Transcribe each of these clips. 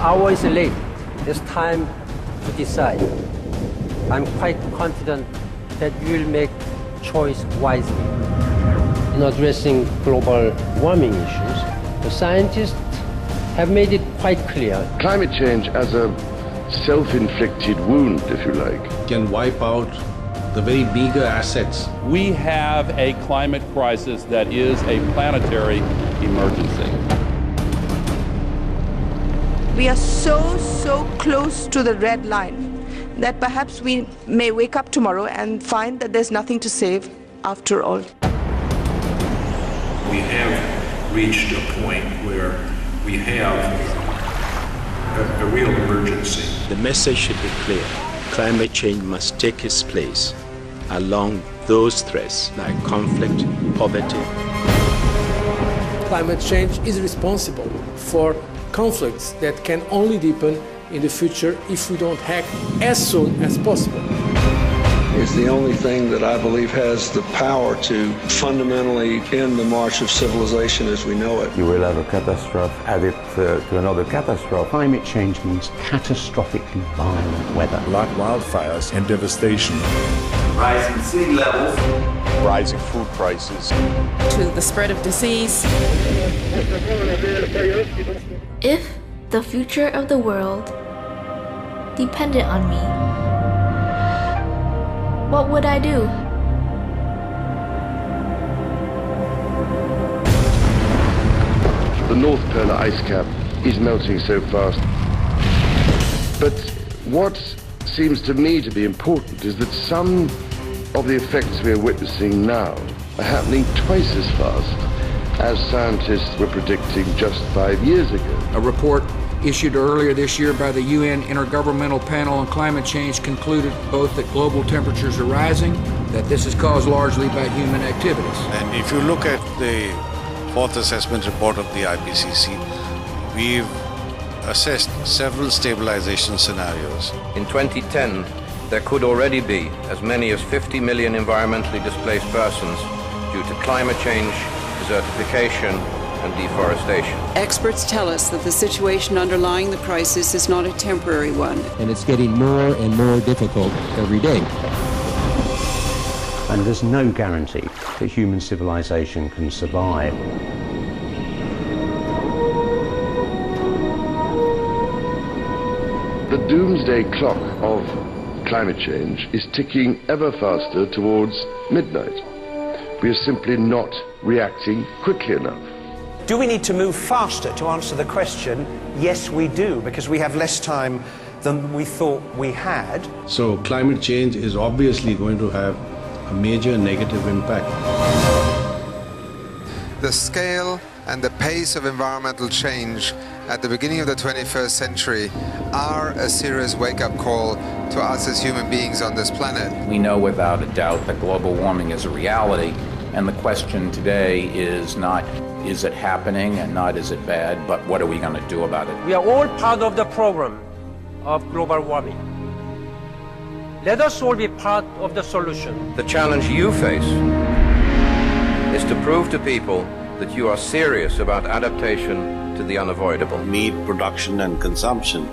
hour is late. It's time to decide. I'm quite confident that you will make choice wisely. In addressing global warming issues, the scientists have made it quite clear. Climate change as a self-inflicted wound, if you like, can wipe out the very meager assets. We have a climate crisis that is a planetary emergency. We are so close to the red line that perhaps we may wake up tomorrow and find that there's nothing to save after all. We have reached a point where we have a real emergency. The message should be clear. Climate change must take its place along those threats like conflict, poverty. Climate change is responsible for conflicts that can only deepen in the future if we don't act as soon as possible. It's the only thing that I believe has the power to fundamentally end the march of civilization as we know it. You will have a catastrophe added to another catastrophe. Climate change means catastrophically violent weather. Like wildfires and devastation. Rising sea levels. Rising food prices. To the spread of disease. If the future of the world depended on me, what would I do? The North Polar ice cap is melting so fast. But what seems to me to be important is that some of the effects we are witnessing now are happening twice as fast as scientists were predicting just 5 years ago. A report issued earlier this year by the UN Intergovernmental Panel on Climate Change concluded both that global temperatures are rising, that this is caused largely by human activities. And if you look at the fourth assessment report of the IPCC, we've assessed several stabilization scenarios. In 2010, there could already be as many as 50 million environmentally displaced persons due to climate change, desertification, and deforestation. Experts tell us that the situation underlying the crisis is not a temporary one. And it's getting more and more difficult every day. And there's no guarantee that human civilization can survive. The doomsday clock of climate change is ticking ever faster towards midnight. We are simply not reacting quickly enough. Do we need to move faster to answer the question? Yes, we do, because we have less time than we thought we had. So climate change is obviously going to have a major negative impact. The scale and the pace of environmental change at the beginning of the 21st century are a serious wake-up call to us as human beings on this planet. We know without a doubt that global warming is a reality, and the question today is not is it happening and not is it bad, but what are we going to do about it? We are all part of the problem of global warming. Let us all be part of the solution. The challenge you face is to prove to people that you are serious about adaptation to the unavoidable. Meat production and consumption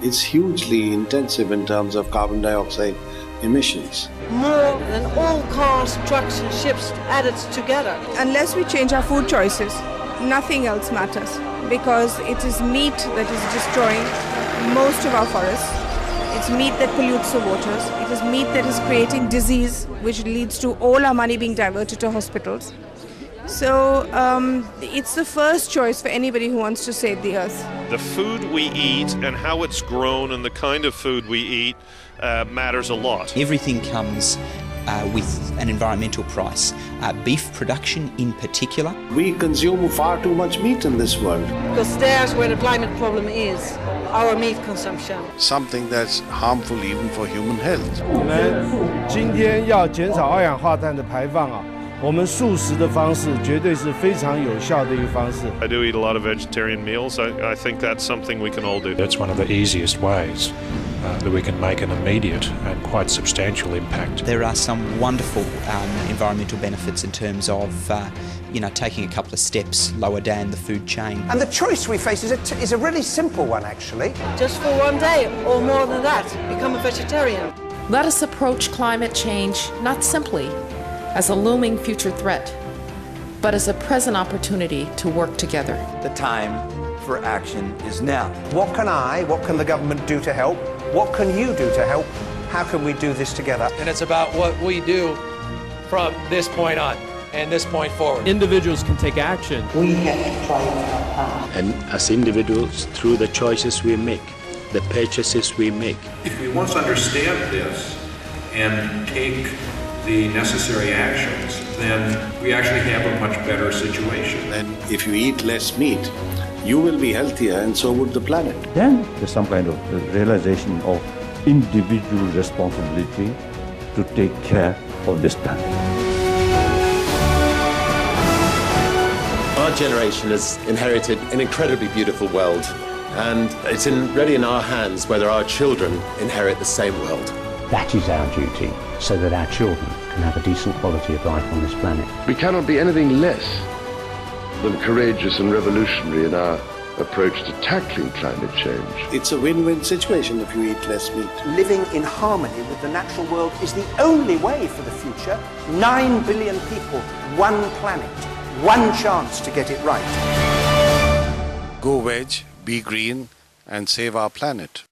is hugely intensive in terms of carbon dioxide emissions. More than all cars, trucks and ships added together. Unless we change our food choices, nothing else matters, because it is meat that is destroying most of our forests. It's meat that pollutes the waters. It is meat that is creating disease, which leads to all our money being diverted to hospitals. So it's the first choice for anybody who wants to save the earth. The food we eat and how it's grown and the kind of food we eat matters a lot. Everything comes with an environmental price. Beef production in particular. We consume far too much meat in this world. Because there's where the climate problem is, our meat consumption. Something that's harmful even for human health. 我们今天要减少二氧化碳的排放啊。我们素食的方式绝对是非常有效的一个方式。I do eat a lot of vegetarian meals. I think that's something we can all do. That's one of the easiest ways that we can make an immediate and quite substantial impact. There are some wonderful environmental benefits in terms of taking a couple of steps lower down the food chain. And the choice we face is a really simple one, actually. Just for one day, or more than that, become a vegetarian. Let us approach climate change not simply as a looming future threat, but as a present opportunity to work together. The time for action is now. What can the government do to help? What can you do to help? How can we do this together? And it's about what we do from this point on and this point forward. Individuals can take action. We have to try our path. And as individuals, through the choices we make, the purchases we make. If we once understand this and take the necessary actions, then we actually have a much better situation. And if you eat less meat, you will be healthier and so would the planet. Then there's some kind of realization of individual responsibility to take care of this planet. Our generation has inherited an incredibly beautiful world, and it's really in our hands whether our children inherit the same world. That is our duty, so that our children can have a decent quality of life on this planet. We cannot be anything less than courageous and revolutionary in our approach to tackling climate change. It's a win-win situation if you eat less meat. Living in harmony with the natural world is the only way for the future. 9 billion people, one planet, one chance to get it right. Go veg, be green, and save our planet.